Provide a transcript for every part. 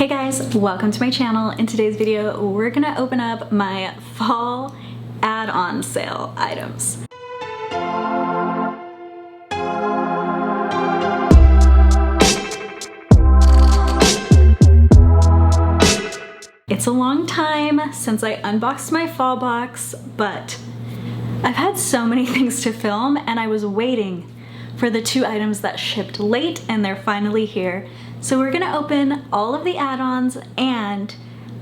Hey guys, welcome to my channel. In today's video, we're gonna open up my fall add-on sale items. It's a long time since I unboxed my fall box, but I've had so many things to film and I was waiting for the two items that shipped late and they're finally here. So we're gonna open all of the add-ons and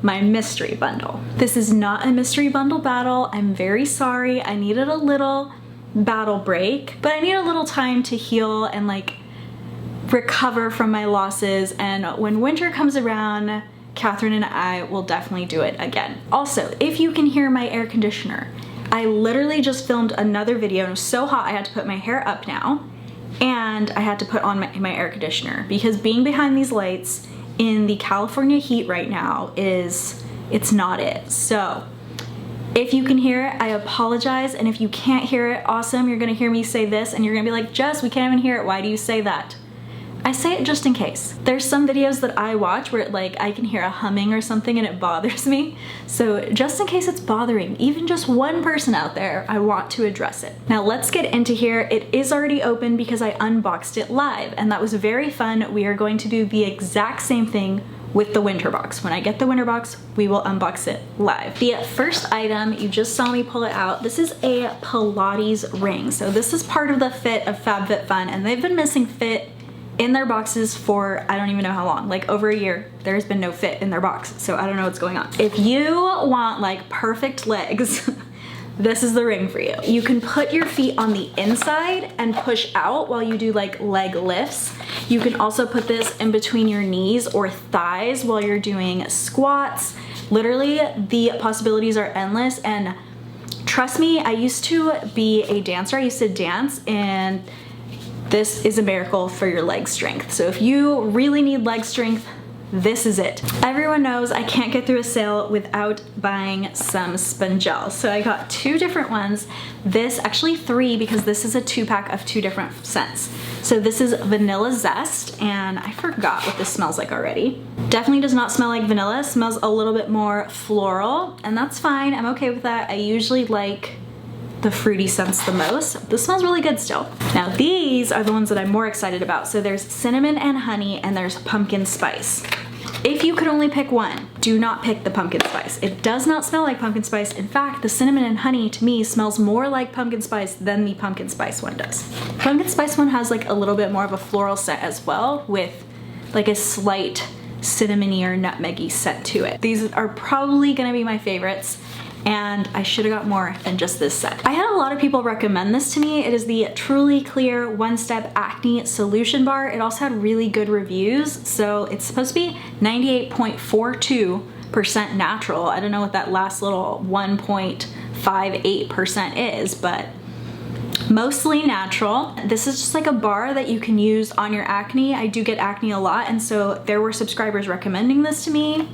my mystery bundle. This is not a mystery bundle battle. I'm very sorry. I needed a little battle break, but I need a little time to heal and like recover from my losses. And when winter comes around, Catherine and I will definitely do it again. Also, if you can hear my air conditioner, I literally just filmed another video and it was so hot I had to put my hair up now. And I had to put on my air conditioner because being behind these lights in the California heat right now it's not it. So if you can hear it, I apologize. And if you can't hear it, awesome. You're gonna hear me say this and you're gonna be like, Jess, we can't even hear it. Why do you say that? I say it just in case. There's some videos that I watch where I can hear a humming or something and it bothers me. So just in case it's bothering even just one person out there, I want to address it. Now let's get into here. It is already open because I unboxed it live and that was very fun. We are going to do the exact same thing with the winter box. When I get the winter box, we will unbox it live. The first item, you just saw me pull it out. This is a Pilates ring. So this is part of the fit of Fabfitfun and they've been missing fit in their boxes for I don't even know how long, like over a year. There's been no fit in their box, so I don't know what's going on. If you want like perfect legs, this is the ring for you. You can put your feet on the inside and push out while you do like leg lifts. You can also put this in between your knees or thighs while you're doing squats. Literally, the possibilities are endless, and trust me, I used to be a dancer. I used to dance, and this is a miracle for your leg strength. So if you really need leg strength, this is it. Everyone knows I can't get through a sale without buying some Spongel. So I got two different ones. Actually three, because this is a 2-pack of 2 different scents. So this is Vanilla Zest, and I forgot what this smells like already. Definitely does not smell like vanilla. It smells a little bit more floral, and that's fine. I'm okay with that. I usually like the fruity scents the most. This smells really good still. Now these are the ones that I'm more excited about. So there's cinnamon and honey and there's pumpkin spice. If you could only pick one, do not pick the pumpkin spice. It does not smell like pumpkin spice. In fact, the cinnamon and honey to me smells more like pumpkin spice than the pumpkin spice one does. Pumpkin spice one has like a little bit more of a floral scent as well, with like a slight cinnamony or nutmeggy scent to it. These are probably gonna be my favorites, and I should have got more than just this set. I had a lot of people recommend this to me. It is the Truly Clear One-Step Acne Solution Bar. It also had really good reviews. So it's supposed to be 98.42% natural. I don't know what that last little 1.58% is, but mostly natural. This is just like a bar that you can use on your acne. I do get acne a lot, and so there were subscribers recommending this to me.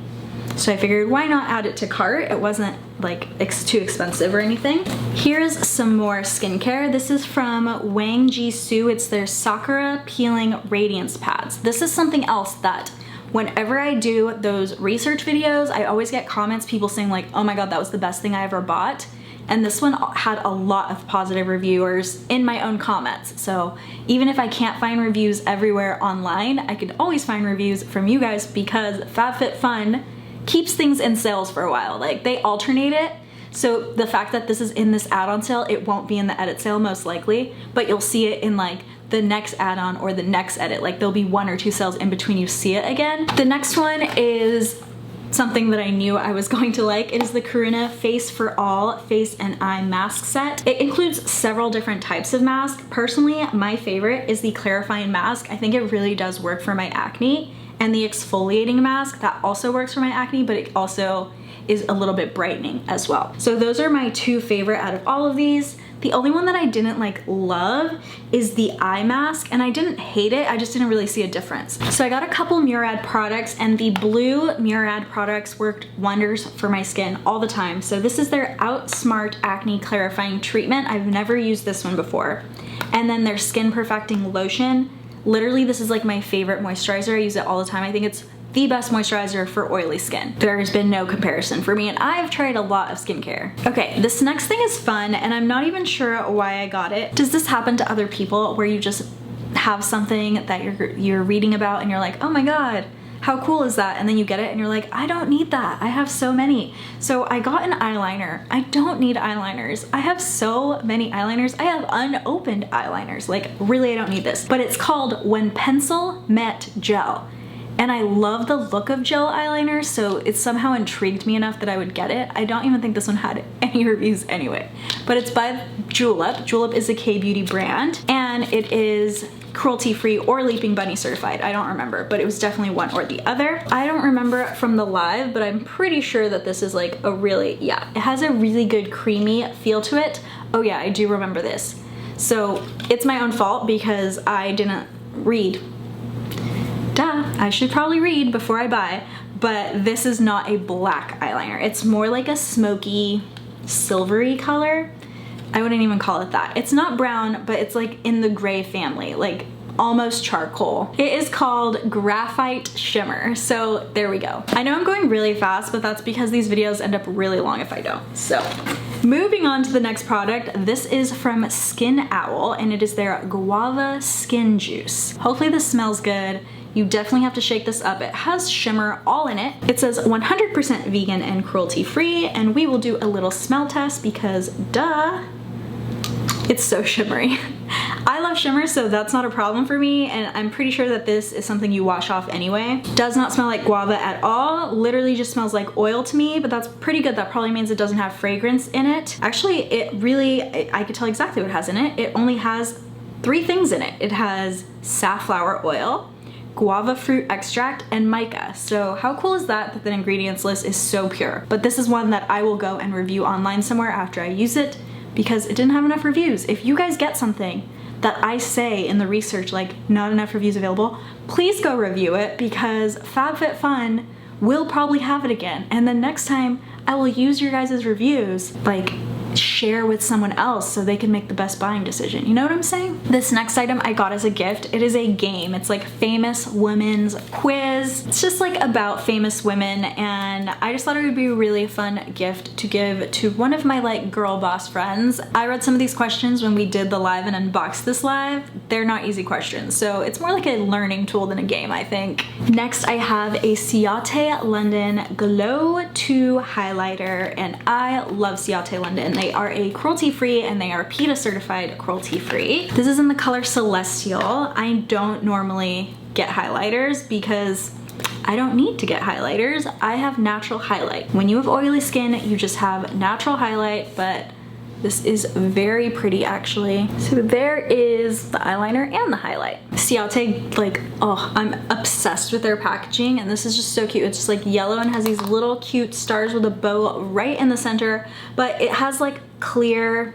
So I figured, why not add it to cart? It wasn't like too expensive or anything. Here's some more skincare. This is from Wang Jisoo. It's their Sakura Peeling Radiance Pads. This is something else that whenever I do those research videos, I always get comments, people saying like, oh my God, that was the best thing I ever bought. And this one had a lot of positive reviewers in my own comments. So even if I can't find reviews everywhere online, I could always find reviews from you guys because Fabfitfun keeps things in sales for a while. Like they alternate it. So the fact that this is in this add-on sale, it won't be in the edit sale most likely, but you'll see it in like the next add-on or the next edit. Like there'll be 1 or 2 sales in between you see it again. The next one is something that I knew I was going to like. It is the Karuna Face for All Face and Eye Mask Set. It includes several different types of masks. Personally, my favorite is the clarifying mask. I think it really does work for my acne. And the exfoliating mask, that also works for my acne, but it also is a little bit brightening as well. So those are my 2 favorite out of all of these. The only one that I didn't love is the eye mask, and I didn't hate it, I just didn't really see a difference. So I got a couple Murad products, and the blue Murad products worked wonders for my skin all the time. So this is their Outsmart Acne Clarifying Treatment. I've never used this one before. And then their Skin Perfecting Lotion. Literally, this is like my favorite moisturizer. I use it all the time. I think it's the best moisturizer for oily skin. There's been no comparison for me, and I've tried a lot of skincare. Okay, this next thing is fun, and I'm not even sure why I got it. Does this happen to other people where you just have something that you're reading about and you're like, oh my god, how cool is that? And then you get it and you're like, I don't need that. I have so many. So I got an eyeliner. I don't need eyeliners. I have so many eyeliners. I have unopened eyeliners. Like, really, I don't need this. But it's called When Pencil Met Gel. And I love the look of gel eyeliner, so it somehow intrigued me enough that I would get it. I don't even think this one had any reviews anyway. But it's by Julep. Julep is a K-beauty brand, and it is cruelty-free or Leaping Bunny certified. I don't remember, but it was definitely one or the other. I don't remember it from the live, but I'm pretty sure that this is like a really, yeah, it has a really good creamy feel to it. Oh yeah, I do remember this. So it's my own fault because I didn't read. Duh, I should probably read before I buy, but this is not a black eyeliner. It's more like a smoky, silvery color. I wouldn't even call it that. It's not brown, but it's like in the gray family, like almost charcoal. It is called Graphite Shimmer, so there we go. I know I'm going really fast, but that's because these videos end up really long if I don't. So, moving on to the next product, this is from Skin Owl, and it is their Guava Skin Juice. Hopefully this smells good. You definitely have to shake this up. It has shimmer all in it. It says 100% vegan and cruelty-free, and we will do a little smell test because duh, it's so shimmery. I love shimmer, so that's not a problem for me, and I'm pretty sure that this is something you wash off anyway. Does not smell like guava at all. Literally just smells like oil to me, but that's pretty good. That probably means it doesn't have fragrance in it. Actually, I could tell exactly what it has in it. It only has 3 things in it. It has safflower oil, guava fruit extract, and mica. So how cool is that the ingredients list is so pure? But this is one that I will go and review online somewhere after I use it because it didn't have enough reviews. If you guys get something that I say in the research, like not enough reviews available, please go review it because Fabfitfun will probably have it again. And then next time I will use your guys' reviews, like share with someone else so they can make the best buying decision. You know what I'm saying? This next item I got as a gift. It is a game. It's like famous women's quiz. It's just like about famous women, and I just thought it would be a really fun gift to give to one of my like girl boss friends. I read some of these questions when we did the live and unboxed this live. They're not easy questions, so it's more like a learning tool than a game, I think. Next, I have a Ciate London Glow 2 highlighter, and I love Ciate London. They are a cruelty-free and they are PETA certified cruelty-free. This is in the color Celestial. I don't normally get highlighters because I don't need to get highlighters. I have natural highlight. When you have oily skin, you just have natural highlight, but this is very pretty actually. So there is the eyeliner and the highlight. Ciate, like, oh, I'm obsessed with their packaging, and this is just so cute. It's just like yellow and has these little cute stars with a bow right in the center, but it has like clear,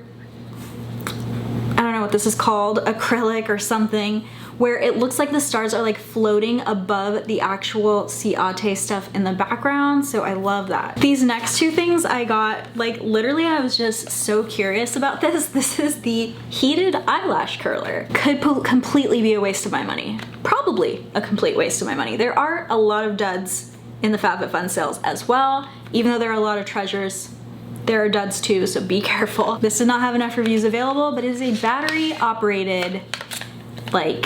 I don't know what this is called, acrylic or something, where it looks like the stars are like floating above the actual Ciate stuff in the background, so I love that. These next 2 things I got, like literally I was just so curious about this. This is the heated eyelash curler. Could completely be a waste of my money. Probably a complete waste of my money. There are a lot of duds in the Fabfitfun sales as well. Even though there are a lot of treasures, there are duds too, so be careful. This did not have enough reviews available, but it is a battery operated, like,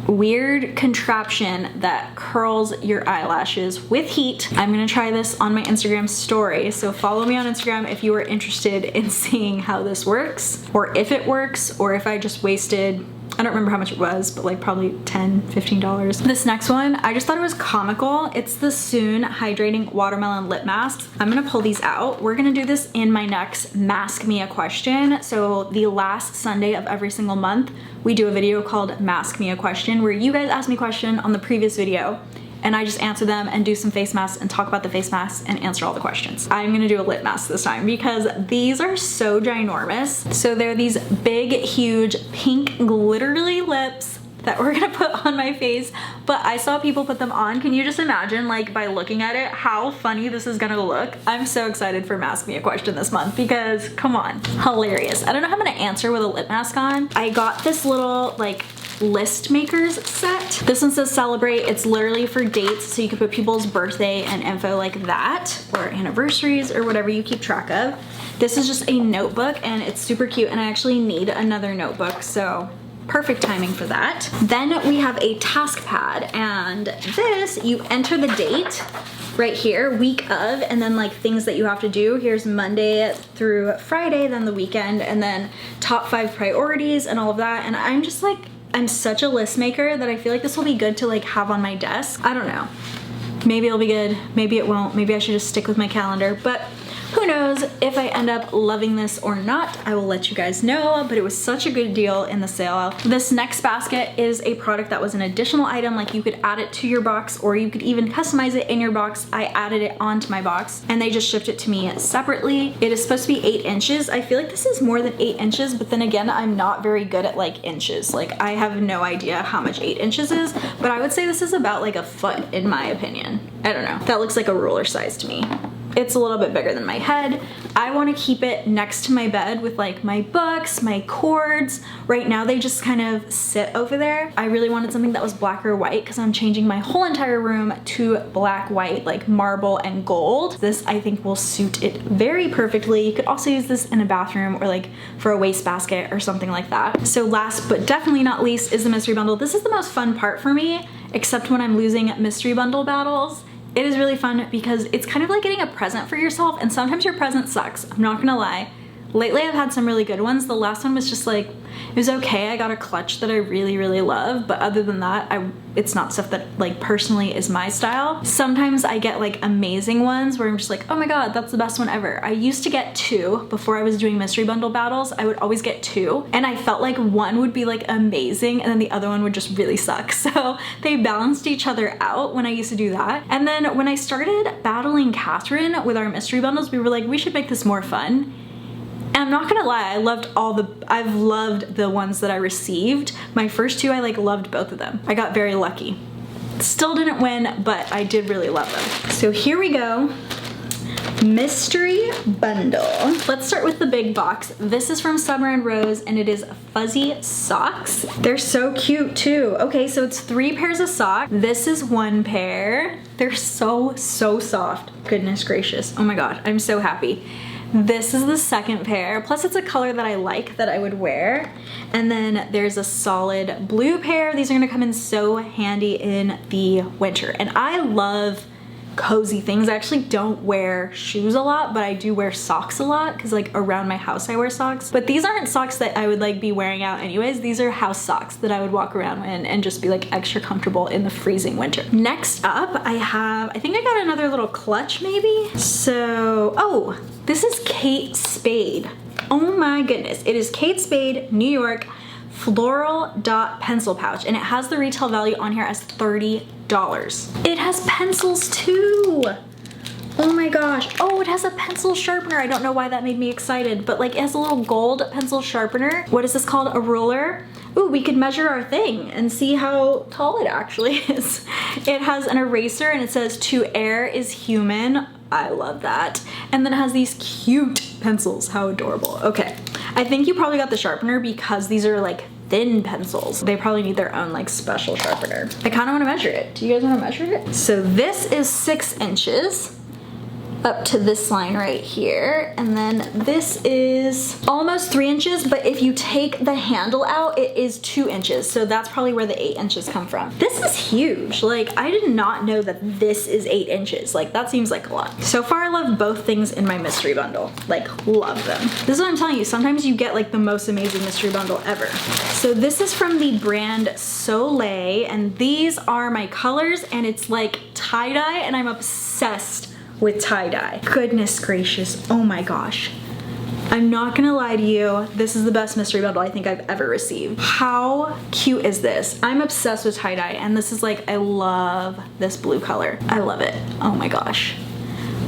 weird contraption that curls your eyelashes with heat. I'm gonna try this on my Instagram story, so follow me on Instagram if you are interested in seeing how this works, or if it works, or if I just wasted, I don't remember how much it was, but like probably $10, $15. This next one, I just thought it was comical. It's the Soon Hydrating Watermelon Lip Masks. I'm gonna pull these out. We're gonna do this in my next Mask Me a Question. So the last Sunday of every single month, we do a video called Mask Me a Question, where you guys ask me a question on the previous video, and I just answer them and do some face masks and talk about the face masks and answer all the questions. I'm gonna do a lip mask this time because these are so ginormous. So they're these big, huge, pink, glittery lips that we're gonna put on my face, but I saw people put them on. Can you just imagine, like, by looking at it, how funny this is gonna look? I'm so excited for Mask Me a Question this month because, come on, hilarious. I don't know how I'm gonna answer with a lip mask on. I got this little, like, list makers set. This one says celebrate. It's literally for dates, so you can put people's birthday and info like that, or anniversaries or whatever you keep track of. This is just a notebook and it's super cute, and I actually need another notebook, so perfect timing for that. Then we have a task pad, and this, you enter the date right here, week of, and then like things that you have to do. Here's Monday through Friday, then the weekend, and then top 5 priorities and all of that. And I'm just like, I'm such a list maker that I feel like this will be good to like have on my desk. I don't know. Maybe it'll be good, maybe it won't. Maybe I should just stick with my calendar, but who knows if I end up loving this or not. I will let you guys know, but it was such a good deal in the sale. This next basket is a product that was an additional item, like you could add it to your box or you could even customize it in your box. I added it onto my box and they just shipped it to me separately. It is supposed to be 8 inches. I feel like this is more than 8 inches, but then again, I'm not very good at like inches. Like I have no idea how much 8 inches is, but I would say this is about like a foot in my opinion. I don't know. That looks like a ruler size to me. It's a little bit bigger than my head. I want to keep it next to my bed with like my books, my cords. Right now they just kind of sit over there. I really wanted something that was black or white because I'm changing my whole entire room to black, white, like marble and gold. This I think will suit it very perfectly. You could also use this in a bathroom or like for a wastebasket or something like that. So last but definitely not least is the mystery bundle. This is the most fun part for me, except when I'm losing mystery bundle battles. It is really fun because it's kind of like getting a present for yourself, and sometimes your present sucks, I'm not gonna lie. Lately I've had some really good ones. The last one was just like, it was okay. I got a clutch that I really, really love, but other than that, it's not stuff that like personally is my style. Sometimes I get like amazing ones where I'm just like, oh my god, that's the best one ever. I used to get 2 before I was doing mystery bundle battles. I would always get 2, and I felt like one would be like amazing and then the other one would just really suck. So they balanced each other out when I used to do that. And then when I started battling Catherine with our mystery bundles, we were like, we should make this more fun. And I'm not gonna lie, I've loved the ones that I received. My first 2, I like loved both of them. I got very lucky. Still didn't win, but I did really love them. So here we go. Mystery bundle. Let's start with the big box. This is from Summer and Rose and it is fuzzy socks. They're so cute too. Okay, so it's 3 pairs of socks. This is 1 pair. They're so soft. Goodness gracious. Oh my god, I'm so happy. This is the second pair, plus it's a color that I like that I would wear. And then there's a solid blue pair. These are gonna come in so handy in the winter. And I love cozy things. I actually don't wear shoes a lot, but I do wear socks a lot because like around my house I wear socks. But these aren't socks that I would like be wearing out anyways. These are house socks that I would walk around in and just be like extra comfortable in the freezing winter. Next up I think I got another little clutch maybe. So, oh, this is Kate Spade. Oh my goodness. It is Kate Spade, New York, floral dot pencil pouch, and it has the retail value on here as $30. It has pencils too. Oh my gosh. Oh, it has a pencil sharpener. I don't know why that made me excited, but like it has a little gold pencil sharpener. What is this called? A ruler. Ooh, we could measure our thing and see how tall it actually is. It has an eraser and it says to err is human. I love that. And then it has these cute pencils. How adorable. Okay. I think you probably got the sharpener because these are like thin pencils. They probably need their own like special sharpener. I kind of want to measure it. Do you guys want to measure it? So this is 6 inches up to this line right here, and then this is almost 3 inches, but if you take the handle out it is 2 inches, so that's probably where the 8 inches come from. This is huge. Like I did not know that this is 8 inches. Like that seems like a lot. So far I love both things in my mystery bundle. Like love them. This is what I'm telling you, sometimes you get like the most amazing mystery bundle ever. So this is from the brand Soleil, and these are my colors, and it's like tie-dye, and I'm obsessed with tie-dye. Goodness gracious, oh my gosh. I'm not gonna lie to you, this is the best mystery bundle I think I've ever received. How cute is this? I'm obsessed with tie-dye, and this is like, I love this blue color. I love it, oh my gosh.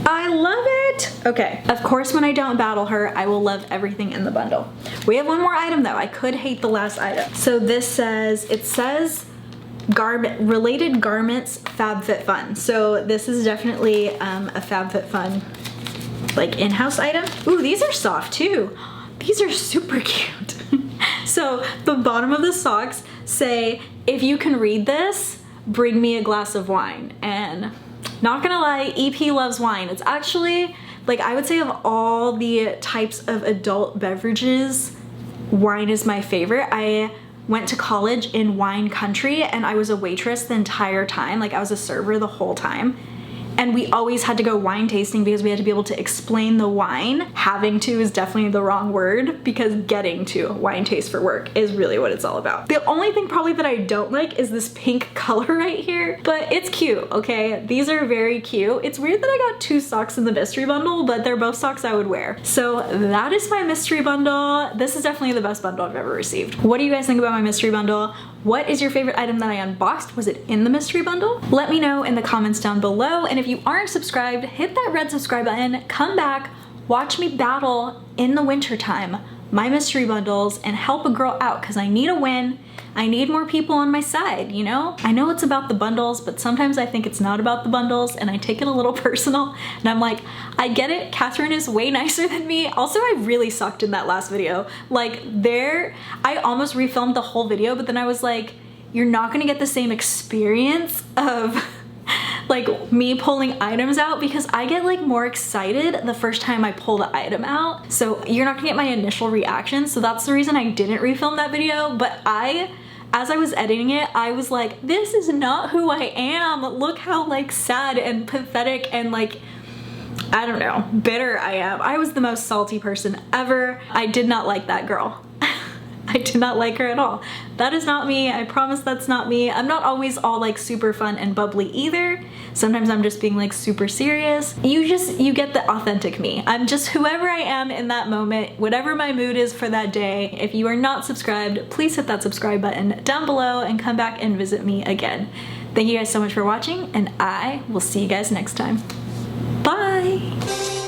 I love it! Okay, of course when I don't battle her, I will love everything in the bundle. We have one more item though, I could hate the last item. So this says, it says, related garments Fabfitfun. So this is definitely a Fabfitfun like in-house item. Ooh, these are soft too. These are super cute. So the bottom of the socks say, if you can read this, bring me a glass of wine. And not gonna lie, EP loves wine. It's actually, like, I would say of all the types of adult beverages, wine is my favorite. I went to college in wine country and I was a waitress the entire time. Like, I was a server the whole time. And we always had to go wine tasting because we had to be able to explain the wine. Having to is definitely the wrong word, because getting to wine taste for work is really what it's all about. The only thing probably that I don't like is this pink color right here, but it's cute, okay? These are very cute. It's weird that I got 2 socks in the mystery bundle, but they're both socks I would wear. So that is my mystery bundle. This is definitely the best bundle I've ever received. What do you guys think about my mystery bundle? What is your favorite item that I unboxed? Was it in the mystery bundle? Let me know in the comments down below. And if you aren't subscribed, hit that red subscribe button, come back, watch me battle in the winter time my mystery bundles and help a girl out, because I need a win. I need more people on my side, you know? I know it's about the bundles, but sometimes I think it's not about the bundles and I take it a little personal. And I'm like, I get it, Catherine is way nicer than me. Also, I really sucked in that last video. Like, I almost refilmed the whole video, but then I was like, you're not gonna get the same experience of like me pulling items out, because I get like more excited the first time I pull the item out. So you're not gonna get my initial reaction. So that's the reason I didn't refilm that video. But as I was editing it, I was like, this is not who I am. Look how like sad and pathetic and like, I don't know, bitter I am. I was the most salty person ever. I did not like that girl. I did not like her at all. That is not me. I promise that's not me. I'm not always all like super fun and bubbly either. Sometimes I'm just being like super serious. You get the authentic me. I'm just whoever I am in that moment, whatever my mood is for that day. If you are not subscribed, please hit that subscribe button down below and come back and visit me again. Thank you guys so much for watching, and I will see you guys next time. Bye!